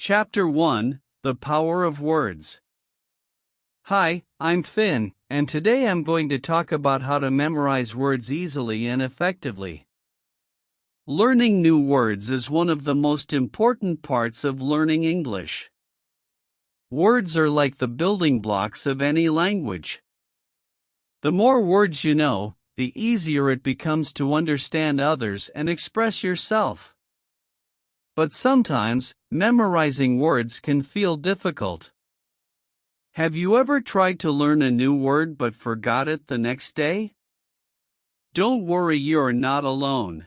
Chapter 1: The Power of Words. Hi, I'm Finn, and today I'm going to talk about how to memorize words easily and effectively. Learning new words is one of the most important parts of learning English. Words are like the building blocks of any language. The more words you know, the easier it becomes to understand others and express yourself. But sometimes, memorizing words can feel difficult. Have you ever tried to learn a new word but forgot it the next day? Don't worry, you're not alone.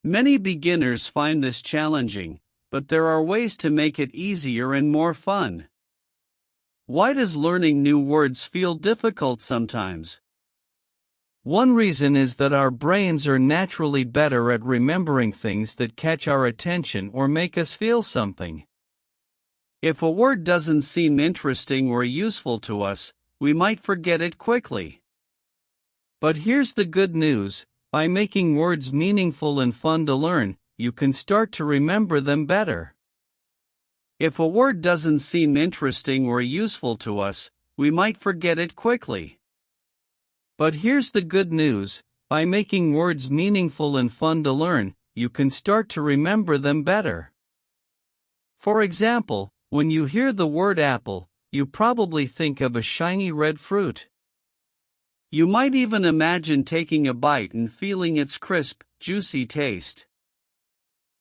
Many beginners find this challenging, but there are ways to make it easier and more fun. Why does learning new words feel difficult sometimes? One reason is that our brains are naturally better at remembering things that catch our attention or make us feel something. If a word doesn't seem interesting or useful to us, we might forget it quickly. But here's the good news: by making words meaningful and fun to learn, you can start to remember them better. If a word doesn't seem interesting or useful to us, we might forget it quickly. But here's the good news: by making words meaningful and fun to learn, you can start to remember them better. For example, when you hear the word apple, you probably think of a shiny red fruit. You might even imagine taking a bite and feeling its crisp, juicy taste.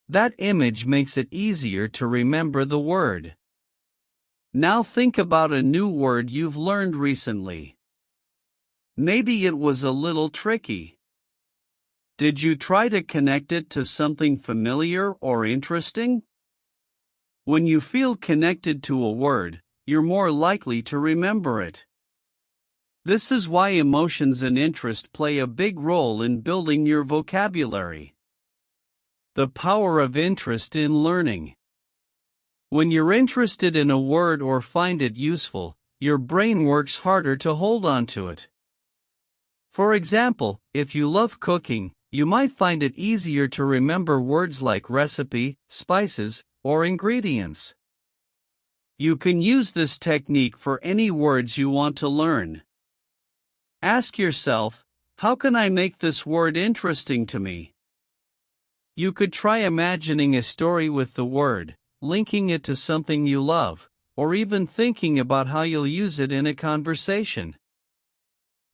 That image makes it easier to remember the word. Now think about a new word you've learned recently. Maybe it was a little tricky. Did you try to connect it to something familiar or interesting? When you feel connected to a word, you're more likely to remember it. This is why emotions and interest play a big role in building your vocabulary. The power of interest in learning. When you're interested in a word or find it useful, your brain works harder to hold on to it. For example, if you love cooking, you might find it easier to remember words like recipe, spices, or ingredients. You can use this technique for any words you want to learn. Ask yourself, how can I make this word interesting to me? You could try imagining a story with the word, linking it to something you love, or even thinking about how you'll use it in a conversation.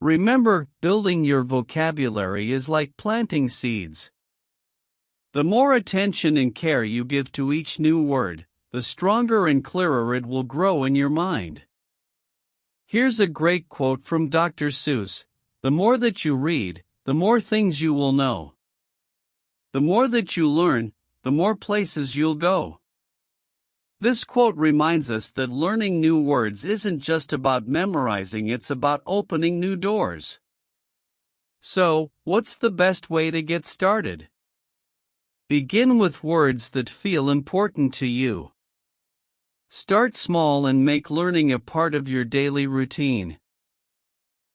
Remember, building your vocabulary is like planting seeds. The more attention and care you give to each new word, the stronger and clearer it will grow in your mind. Here's a great quote from Dr. Seuss: "The more that you read, the more things you will know. The more that you learn, the more places you'll go." This quote reminds us that learning new words isn't just about memorizing, it's about opening new doors. So, what's the best way to get started? Begin with words that feel important to you. Start small and make learning a part of your daily routine.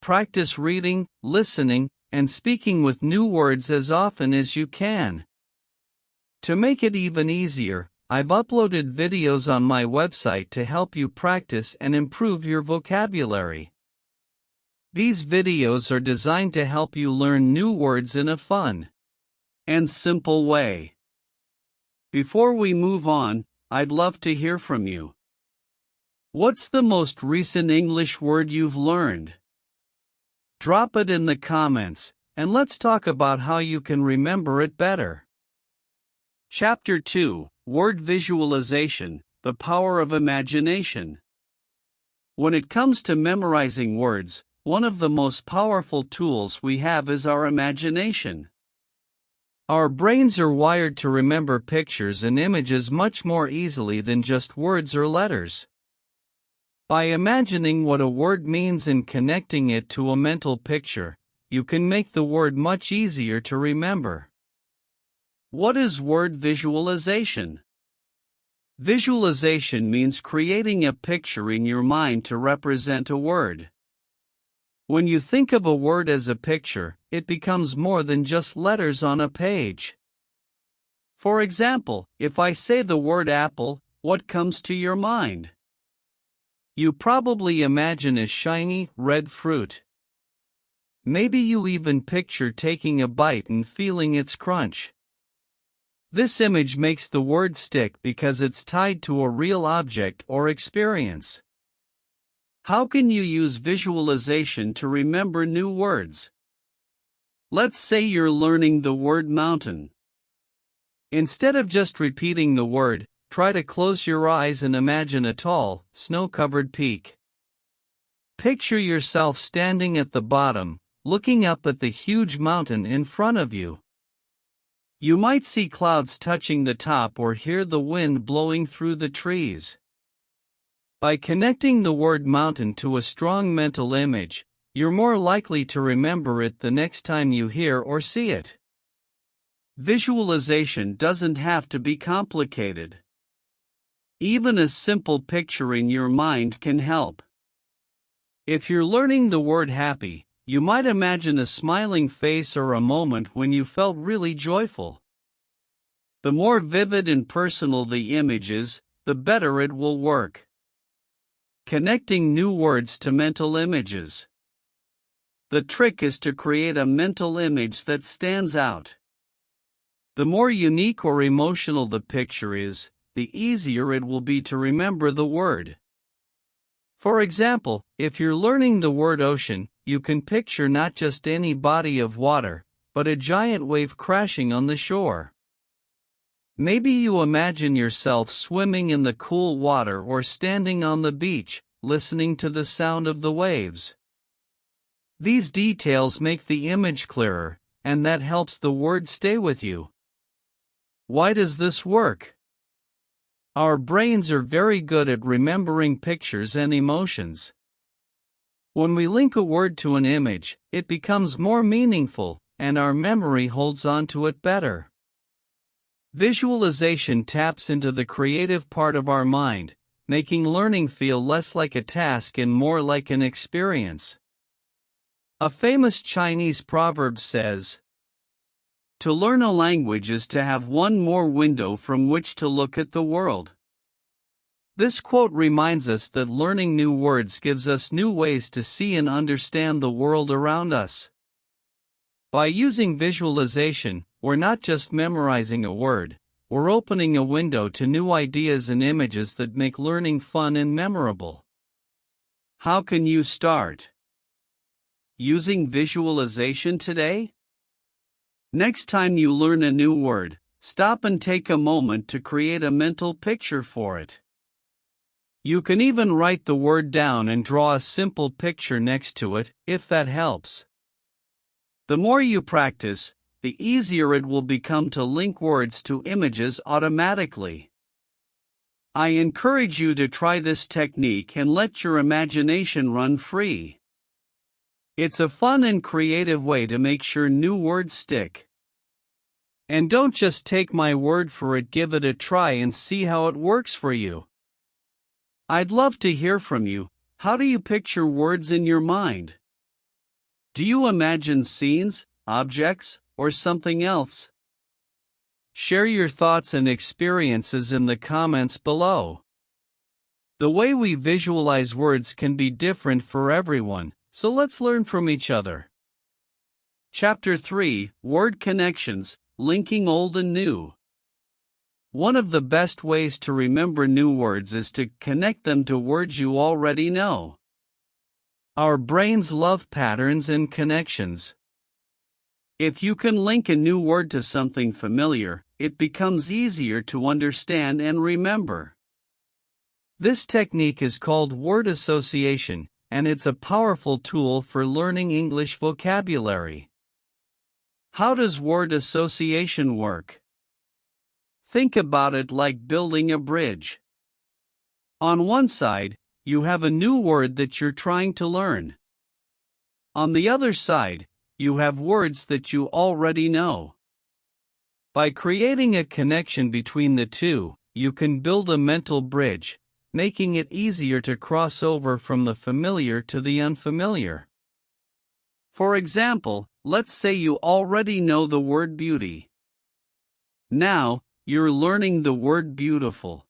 Practice reading, listening, and speaking with new words as often as you can. To make it even easier, I've uploaded videos on my website to help you practice and improve your vocabulary. These videos are designed to help you learn new words in a fun and simple way. Before we move on, I'd love to hear from you. What's the most recent English word you've learned? Drop it in the comments, and let's talk about how you can remember it better. Chapter 2: Word Visualization, the Power of Imagination. When it comes to memorizing words, one of the most powerful tools we have is our imagination. Our brains are wired to remember pictures and images much more easily than just words or letters. By imagining what a word means and connecting it to a mental picture, you can make the word much easier to remember. What is word visualization? Visualization means creating a picture in your mind to represent a word. When you think of a word as a picture, it becomes more than just letters on a page. For example, if I say the word apple, What comes to your mind? You probably imagine a shiny, red fruit. Maybe you even picture taking a bite and feeling its crunch. This image makes the word stick because it's tied to a real object or experience. How can you use visualization to remember new words? Let's say you're learning the word mountain. Instead of just repeating the word, try to close your eyes and imagine a tall, snow-covered peak. Picture yourself standing at the bottom, looking up at the huge mountain in front of you. You might see clouds touching the top or hear the wind blowing through the trees. By connecting the word mountain to a strong mental image, you're more likely to remember it the next time you hear or see it. Visualization doesn't have to be complicated. Even a simple picture in your mind can help. If you're learning the word happy, you might imagine a smiling face or a moment when you felt really joyful. The more vivid and personal the image is, the better it will work. Connecting new words to mental images. The trick is to create a mental image that stands out. The more unique or emotional the picture is, the easier it will be to remember the word. For example, if you're learning the word ocean, you can picture not just any body of water, but a giant wave crashing on the shore. Maybe you imagine yourself swimming in the cool water or standing on the beach, listening to the sound of the waves. These details make the image clearer, and that helps the word stay with you. Why does this work? Our brains are very good at remembering pictures and emotions. When we link a word to an image, it becomes more meaningful, and our memory holds on to it better. Visualization taps into the creative part of our mind, making learning feel less like a task and more like an experience. A famous Chinese proverb says, "To learn a language is to have one more window from which to look at the world." This quote reminds us that learning new words gives us new ways to see and understand the world around us. By using visualization, we're not just memorizing a word, we're opening a window to new ideas and images that make learning fun and memorable. How can you start using visualization today? Next time you learn a new word, stop and take a moment to create a mental picture for it. You can even write the word down and draw a simple picture next to it, if that helps. The more you practice, the easier it will become to link words to images automatically. I encourage you to try this technique and let your imagination run free. It's a fun and creative way to make sure new words stick. And don't just take my word for it, give it a try and see how it works for you. I'd love to hear from you. How do you picture words in your mind? Do you imagine scenes, objects, or something else? Share your thoughts and experiences in the comments below. The way we visualize words can be different for everyone, so let's learn from each other. Chapter 3: Word Connections, Linking Old and New. One of the best ways to remember new words is to connect them to words you already know. Our brains love patterns and connections. If you can link a new word to something familiar, it becomes easier to understand and remember. This technique is called word association, and it's a powerful tool for learning English vocabulary. How does word association work? Think about it like building a bridge. On one side, you have a new word that you're trying to learn. On the other side, you have words that you already know. By creating a connection between the two, you can build a mental bridge, making it easier to cross over from the familiar to the unfamiliar. For example, let's say you already know the word beauty. Now, you're learning the word beautiful.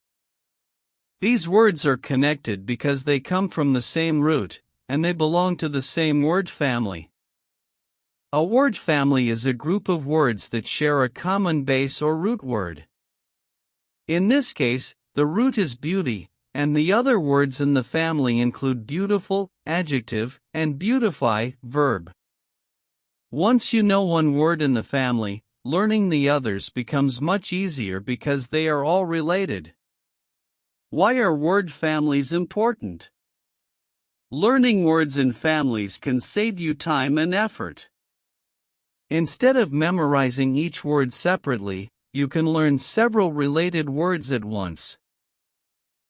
These words are connected because they come from the same root, and they belong to the same word family. A word family is a group of words that share a common base or root word. In this case, the root is beauty, and the other words in the family include beautiful, adjective, and beautify, verb. Once you know one word in the family, learning the others becomes much easier because they are all related. Why are word families important? Learning words in families can save you time and effort. Instead of memorizing each word separately, you can learn several related words at once.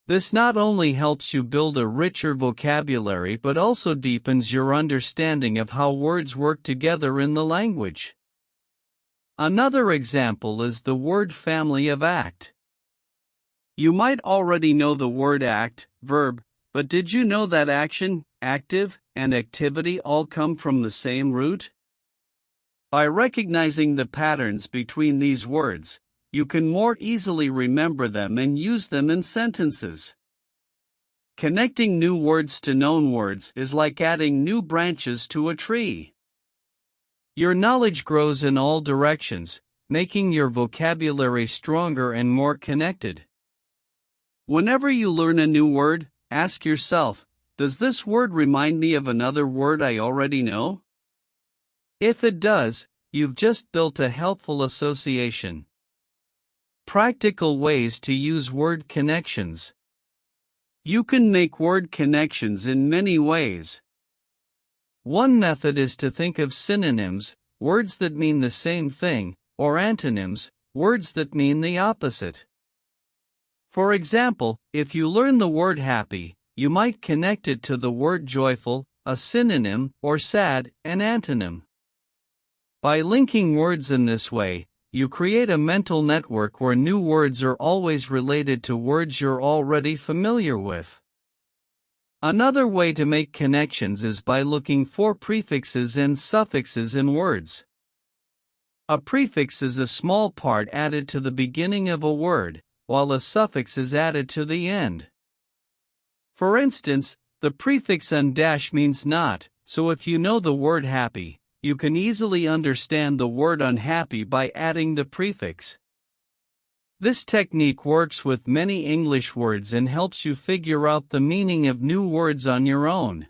This not only helps you build a richer vocabulary but also deepens your understanding of how words work together in the language. Another example is the word family of act. You might already know the word act, verb, but did you know that action, active, and activity all come from the same root? By recognizing the patterns between these words, you can more easily remember them and use them in sentences. Connecting new words to known words is like adding new branches to a tree. Your knowledge grows in all directions, making your vocabulary stronger and more connected. Whenever you learn a new word, ask yourself, does this word remind me of another word I already know? If it does, you've just built a helpful association. Practical ways to use word connections. You can make word connections in many ways. One method is to think of synonyms, words that mean the same thing, or antonyms, words that mean the opposite. For example, if you learn the word happy, you might connect it to the word joyful, a synonym, or sad, an antonym. By linking words in this way, you create a mental network where new words are always related to words you're already familiar with. Another way to make connections is by looking for prefixes and suffixes in words. A prefix is a small part added to the beginning of a word, while a suffix is added to the end. For instance, the prefix "n" means not, so if you know the word happy, you can easily understand the word unhappy by adding the prefix. This technique works with many English words and helps you figure out the meaning of new words on your own.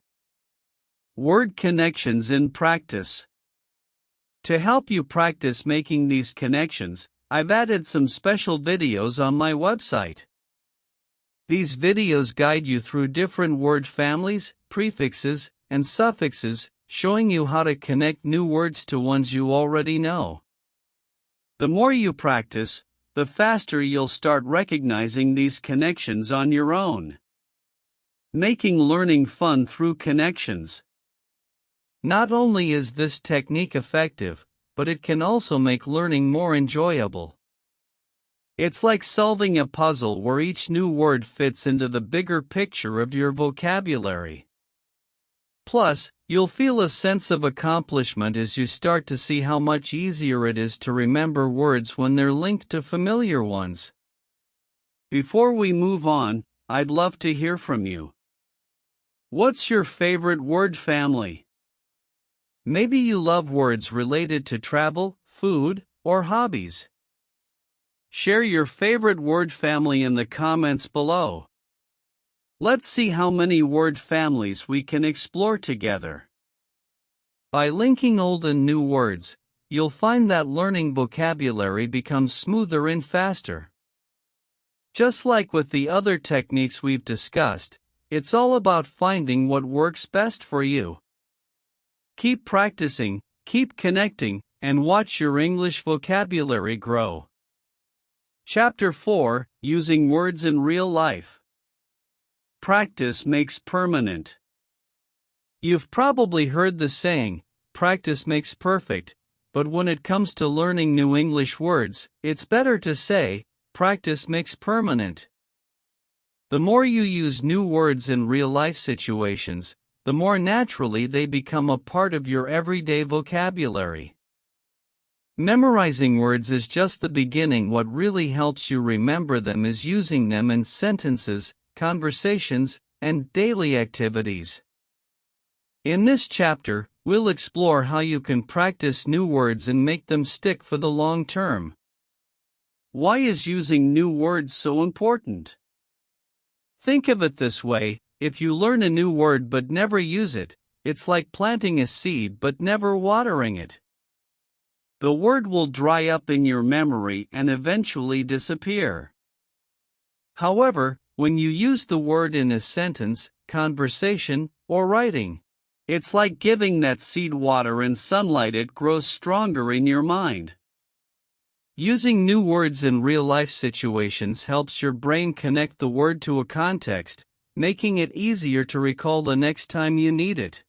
Word connections in practice. To help you practice making these connections, I've added some special videos on my website. These videos guide you through different word families, prefixes, and suffixes, showing you how to connect new words to ones you already know. The more you practice, the faster you'll start recognizing these connections on your own. Making learning fun through connections. Not only is this technique effective, but it can also make learning more enjoyable. It's like solving a puzzle where each new word fits into the bigger picture of your vocabulary. Plus, you'll feel a sense of accomplishment as you start to see how much easier it is to remember words when they're linked to familiar ones. Before we move on, I'd love to hear from you. What's your favorite word family? Maybe you love words related to travel, food, or hobbies. Share your favorite word family in the comments below. Let's see how many word families we can explore together. By linking old and new words, you'll find that learning vocabulary becomes smoother and faster. Just like with the other techniques we've discussed, it's all about finding what works best for you. Keep practicing, keep connecting, and watch your English vocabulary grow. Chapter 4: Using Words in Real Life. Practice makes permanent. You've probably heard the saying, practice makes perfect, but when it comes to learning new English words, it's better to say, practice makes permanent. The more you use new words in real-life situations, the more naturally they become a part of your everyday vocabulary. Memorizing words is just the beginning. What really helps you remember them is using them in sentences, conversations, and daily activities. In this chapter, we'll explore how you can practice new words and make them stick for the long term. Why is using new words so important? Think of it this way: if you learn a new word but never use it, it's like planting a seed but never watering it. The word will dry up in your memory and eventually disappear. However, when you use the word in a sentence, conversation, or writing, it's like giving that seed water and sunlight. It grows stronger in your mind. Using new words in real-life situations helps your brain connect the word to a context, making it easier to recall the next time you need it.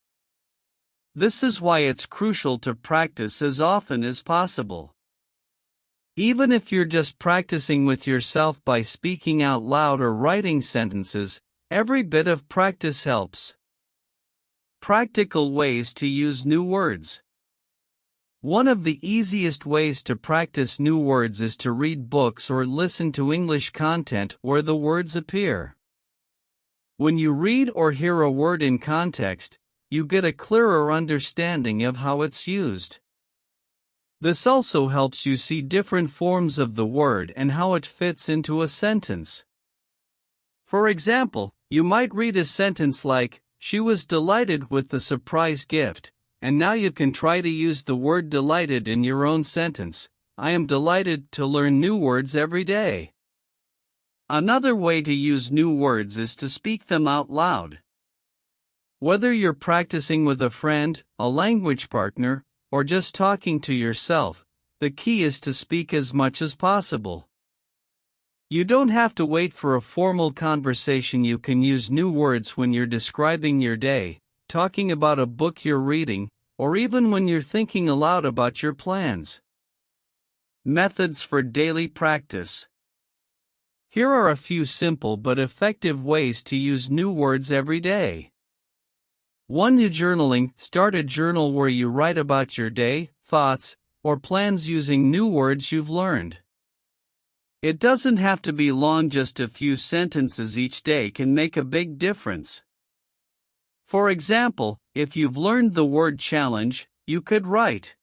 This is why it's crucial to practice as often as possible. Even if you're just practicing with yourself by speaking out loud or writing sentences, every bit of practice helps. Practical ways to use new words. One of the easiest ways to practice new words is to read books or listen to English content where the words appear. When you read or hear a word in context, you get a clearer understanding of how it's used. This also helps you see different forms of the word and how it fits into a sentence. For example, you might read a sentence like, "She was delighted with the surprise gift," and now you can try to use the word delighted in your own sentence. I am delighted to learn new words every day. Another way to use new words is to speak them out loud. Whether you're practicing with a friend, a language partner, or just talking to yourself, the key is to speak as much as possible. You don't have to wait for a formal conversation. You can use new words when you're describing your day, talking about a book you're reading, or even when you're thinking aloud about your plans. Methods for daily practice. Here are a few simple but effective ways to use new words every day. 1. Journaling. Start a journal where you write about your day, thoughts, or plans using new words you've learned. It doesn't have to be long, just a few sentences each day can make a big difference. For example, if you've learned the word challenge, you could write,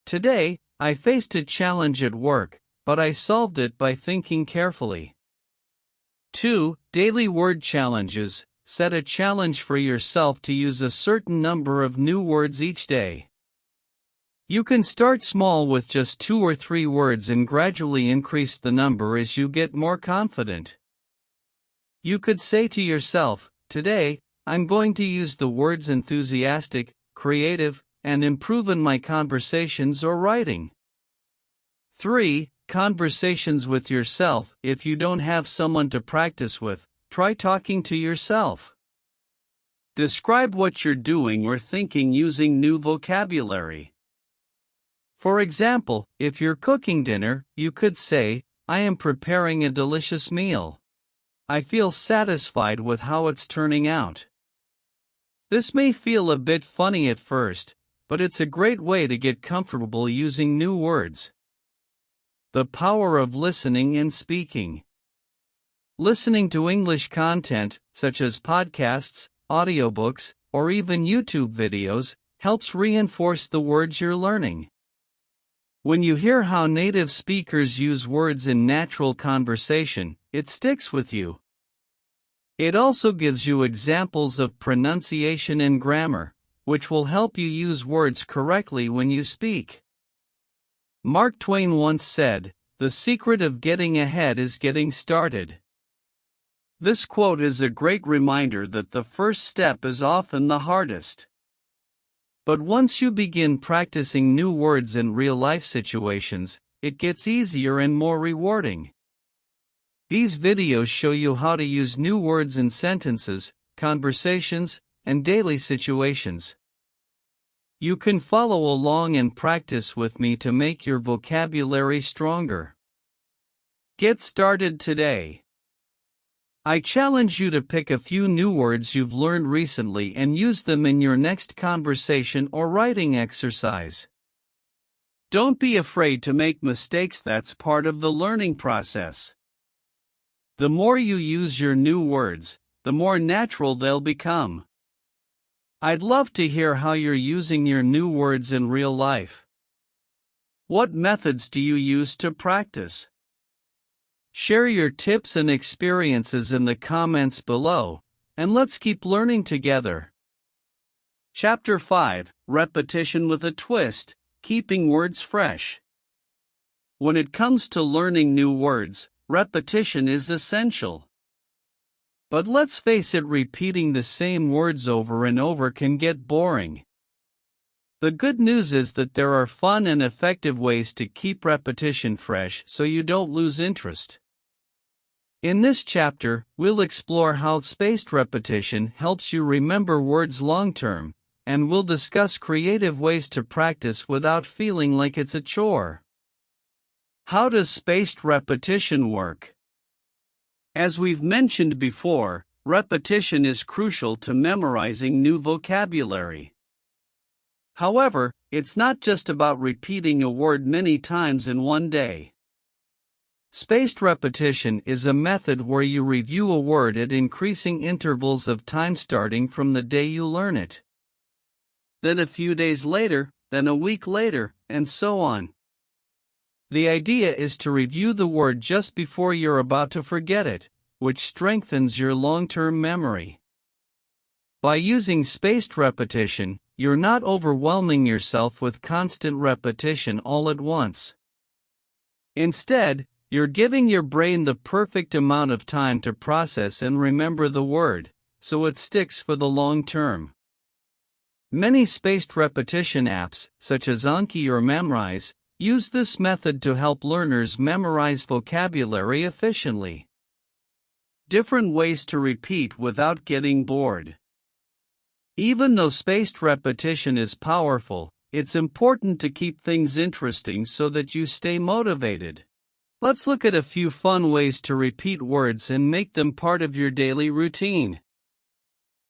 "Today, I faced a challenge at work, but I solved it by thinking carefully." 2. Daily word challenges. Set a challenge for yourself to use a certain number of new words each day. You can start small with just 2 or 3 words and gradually increase the number as you get more confident. You could say to yourself, "Today, I'm going to use the words enthusiastic, creative, and improve in my conversations or writing." 3. Conversations with yourself. If you don't have someone to practice with, try talking to yourself. Describe what you're doing or thinking using new vocabulary. For example, if you're cooking dinner, you could say, "I am preparing a delicious meal. I feel satisfied with how it's turning out." This may feel a bit funny at first, but it's a great way to get comfortable using new words. The power of listening and speaking. Listening to English content, such as podcasts, audiobooks, or even YouTube videos, helps reinforce the words you're learning. When you hear how native speakers use words in natural conversation, it sticks with you. It also gives you examples of pronunciation and grammar, which will help you use words correctly when you speak. Mark Twain once said, "The secret of getting ahead is getting started." This quote is a great reminder that the first step is often the hardest. But once you begin practicing new words in real-life situations, it gets easier and more rewarding. These videos show you how to use new words in sentences, conversations, and daily situations. You can follow along and practice with me to make your vocabulary stronger. Get started today. I challenge you to pick a few new words you've learned recently and use them in your next conversation or writing exercise. Don't be afraid to make mistakes. That's part of the learning process. The more you use your new words, the more natural they'll become. I'd love to hear how you're using your new words in real life. What methods do you use to practice? Share your tips and experiences in the comments below, and let's keep learning together. Chapter 5: Repetition with a Twist, Keeping Words Fresh. When it comes to learning new words, repetition is essential. But let's face it, repeating the same words over and over can get boring. The good news is that there are fun and effective ways to keep repetition fresh so you don't lose interest. In this chapter, we'll explore how spaced repetition helps you remember words long-term, and we'll discuss creative ways to practice without feeling like it's a chore. How does spaced repetition work? As we've mentioned before, repetition is crucial to memorizing new vocabulary. However, it's not just about repeating a word many times in one day. Spaced repetition is a method where you review a word at increasing intervals of time starting from the day you learn it. Then a few days later, then a week later, and so on. The idea is to review the word just before you're about to forget it, which strengthens your long-term memory. By using spaced repetition, you're not overwhelming yourself with constant repetition all at once. Instead, you're giving your brain the perfect amount of time to process and remember the word, so it sticks for the long term. Many spaced repetition apps, such as Anki or Memrise, use this method to help learners memorize vocabulary efficiently. Different ways to repeat without getting bored. Even though spaced repetition is powerful, it's important to keep things interesting so that you stay motivated. Let's look at a few fun ways to repeat words and make them part of your daily routine.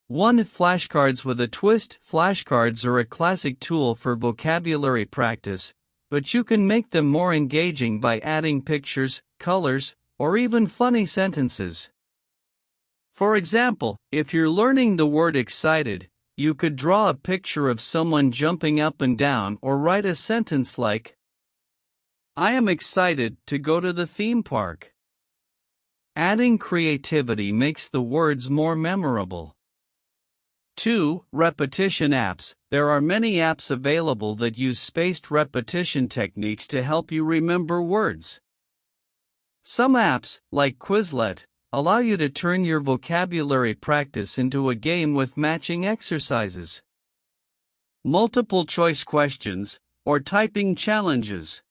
1. Flashcards with a twist. Flashcards are a classic tool for vocabulary practice, but you can make them more engaging by adding pictures, colors, or even funny sentences. For example, if you're learning the word excited, you could draw a picture of someone jumping up and down or write a sentence like, I am excited to go to the theme park. Adding creativity makes the words more memorable. 2. Repetition apps. There are many apps available that use spaced repetition techniques to help you remember words. Some apps, like Quizlet, allow you to turn your vocabulary practice into a game with matching exercises, multiple choice questions, or typing challenges.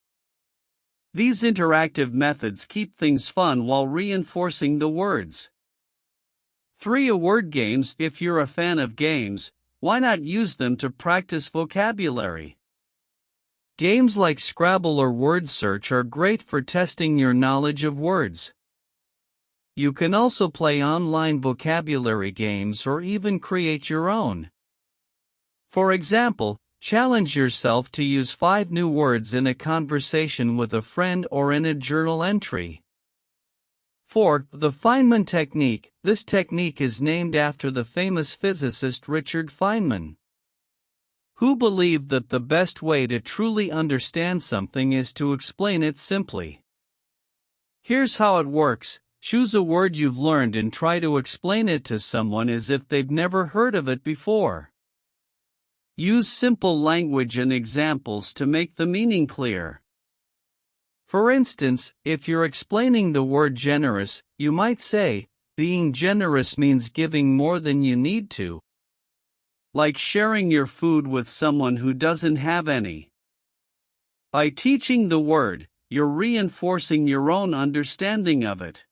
These interactive methods keep things fun while reinforcing the words. 3. Word games. If you're a fan of games, why not use them to practice vocabulary? Games like Scrabble or Word Search are great for testing your knowledge of words. You can also play online vocabulary games or even create your own. For example, challenge yourself to use 5 new words in a conversation with a friend or in a journal entry. 4. The Feynman technique. This technique is named after the famous physicist Richard Feynman, who believed that the best way to truly understand something is to explain it simply. Here's how it works. Choose a word you've learned and try to explain it to someone as if they've never heard of it before. Use simple language and examples to make the meaning clear. For instance, if you're explaining the word generous, you might say, being generous means giving more than you need to, like sharing your food with someone who doesn't have any. By teaching the word, you're reinforcing your own understanding of it,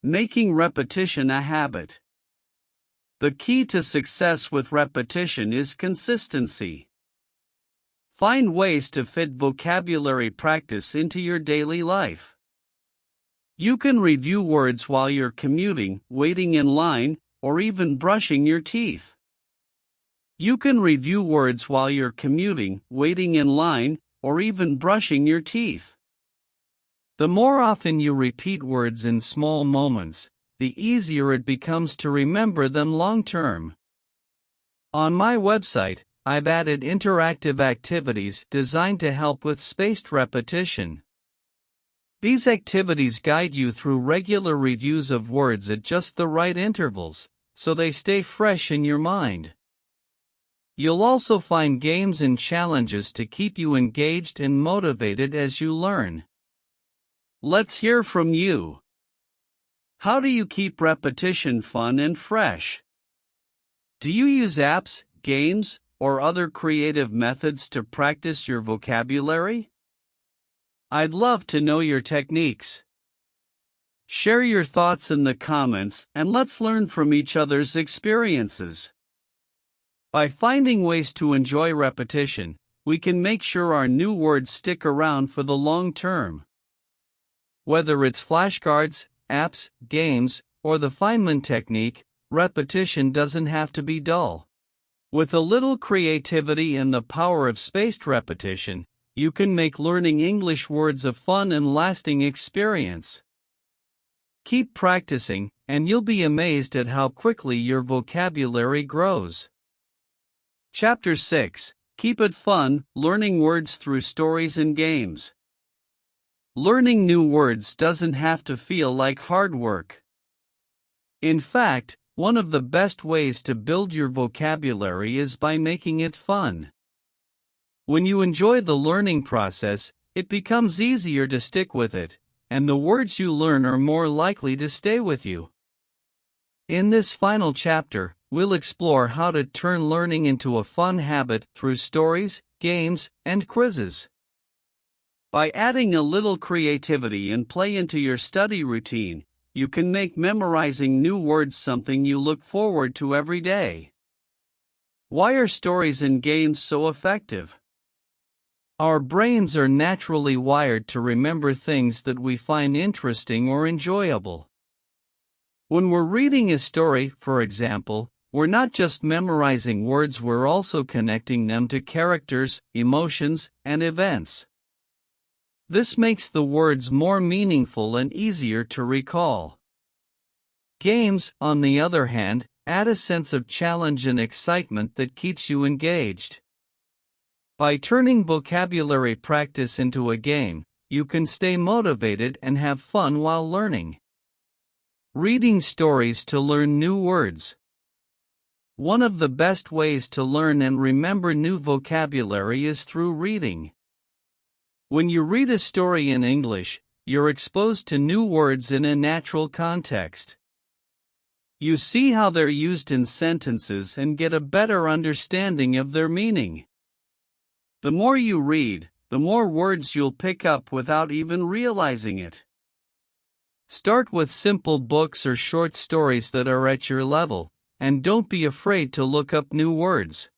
making repetition a habit. The key to success with repetition is consistency. Find ways to fit vocabulary practice into your daily life. You can review words while you're commuting, waiting in line, or even brushing your teeth. You can review words while you're commuting, waiting in line, or even brushing your teeth. The more often you repeat words in small moments, the easier it becomes to remember them long term. On my website, I've added interactive activities designed to help with spaced repetition. These activities guide you through regular reviews of words at just the right intervals, so they stay fresh in your mind. You'll also find games and challenges to keep you engaged and motivated as you learn. Let's hear from you. How do you keep repetition fun and fresh? Do you use apps, games, or other creative methods to practice your vocabulary? I'd love to know your techniques. Share your thoughts in the comments and let's learn from each other's experiences. By finding ways to enjoy repetition, we can make sure our new words stick around for the long term. Whether it's flashcards, apps, games, or the Feynman technique, repetition doesn't have to be dull. With a little creativity and the power of spaced repetition, you can make learning English words a fun and lasting experience. Keep practicing, and you'll be amazed at how quickly your vocabulary grows. Chapter 6: Keep it fun, learning words through stories and games. Learning new words doesn't have to feel like hard work. In fact, one of the best ways to build your vocabulary is by making it fun. When you enjoy the learning process, it becomes easier to stick with it, and the words you learn are more likely to stay with you. In this final chapter, we'll explore how to turn learning into a fun habit through stories, games, and quizzes. By adding a little creativity and play into your study routine, you can make memorizing new words something you look forward to every day. Why are stories and games so effective? Our brains are naturally wired to remember things that we find interesting or enjoyable. When we're reading a story, for example, we're not just memorizing words, we're also connecting them to characters, emotions, and events. This makes the words more meaningful and easier to recall. Games, on the other hand, add a sense of challenge and excitement that keeps you engaged. By turning vocabulary practice into a game, you can stay motivated and have fun while learning. Reading stories to learn new words. One of the best ways to learn and remember new vocabulary is through reading. When you read a story in English, you're exposed to new words in a natural context. You see how they're used in sentences and get a better understanding of their meaning. The more you read, the more words you'll pick up without even realizing it. Start with simple books or short stories that are at your level, and don't be afraid to look up new words.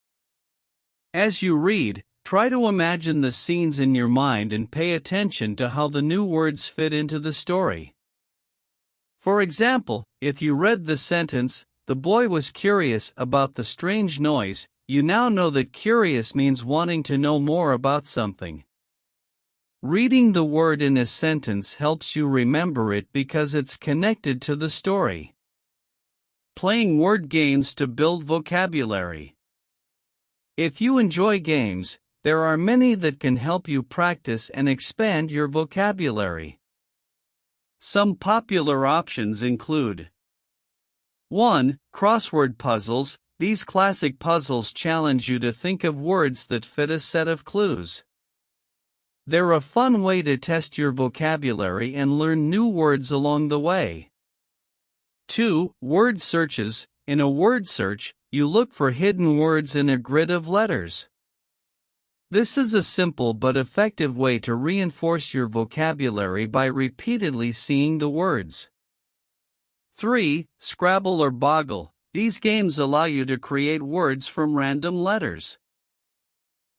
As you read, try to imagine the scenes in your mind and pay attention to how the new words fit into the story. For example, if you read the sentence, "The boy was curious about the strange noise," you now know that curious means wanting to know more about something. Reading the word in a sentence helps you remember it because it's connected to the story. Playing word games to build vocabulary. If you enjoy games, there are many that can help you practice and expand your vocabulary. Some popular options include 1. Crossword puzzles. These classic puzzles challenge you to think of words that fit a set of clues. They're a fun way to test your vocabulary and learn new words along the way. 2. Word searches. In a word search, you look for hidden words in a grid of letters. This is a simple but effective way to reinforce your vocabulary by repeatedly seeing the words. 3. Scrabble or Boggle. These games allow you to create words from random letters.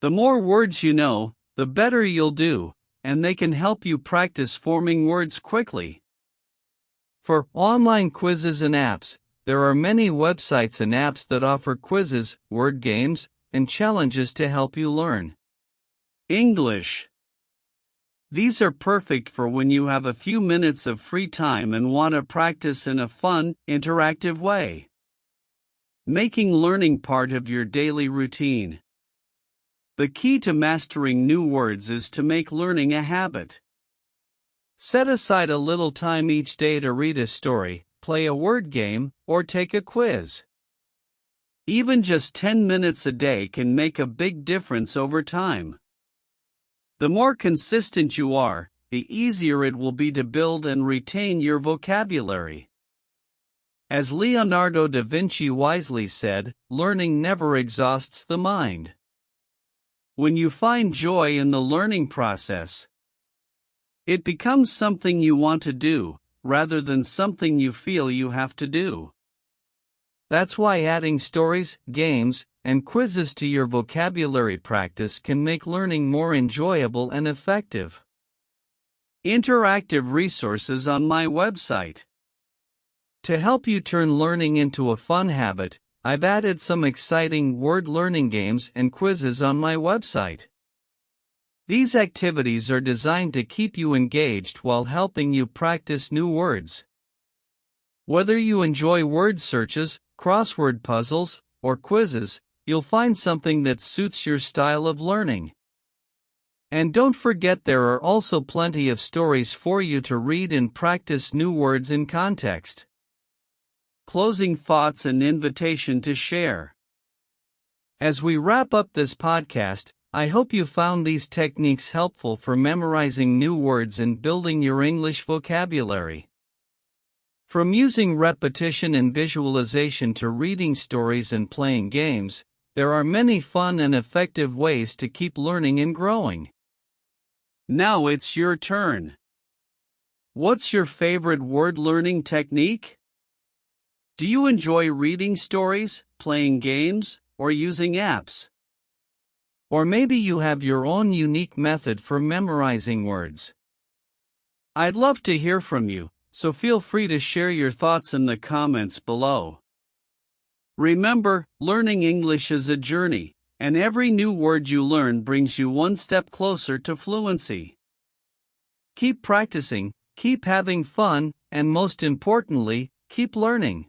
The more words you know, the better you'll do, and they can help you practice forming words quickly. For online quizzes and apps, there are many websites and apps that offer quizzes, word games, and challenges to help you learn English. These are perfect for when you have a few minutes of free time and want to practice in a fun, interactive way. Making learning part of your daily routine. The key to mastering new words is to make learning a habit. Set aside a little time each day to read a story, play a word game, or take a quiz. Even just 10 minutes a day can make a big difference over time. The more consistent you are, the easier it will be to build and retain your vocabulary. As Leonardo da Vinci wisely said, learning never exhausts the mind. When you find joy in the learning process, it becomes something you want to do, rather than something you feel you have to do. That's why adding stories, games, and quizzes to your vocabulary practice can make learning more enjoyable and effective. Interactive resources on my website. To help you turn learning into a fun habit, I've added some exciting word learning games and quizzes on my website. These activities are designed to keep you engaged while helping you practice new words. Whether you enjoy word searches, crossword puzzles, or quizzes, you'll find something that suits your style of learning. And don't forget, there are also plenty of stories for you to read and practice new words in context. Closing thoughts and invitation to share. As we wrap up this podcast, I hope you found these techniques helpful for memorizing new words and building your English vocabulary. From using repetition and visualization to reading stories and playing games, there are many fun and effective ways to keep learning and growing. Now it's your turn. What's your favorite word learning technique? Do you enjoy reading stories, playing games, or using apps? Or maybe you have your own unique method for memorizing words. I'd love to hear from you, so feel free to share your thoughts in the comments below. Remember, learning English is a journey, and every new word you learn brings you one step closer to fluency. Keep practicing, keep having fun, and most importantly, keep learning.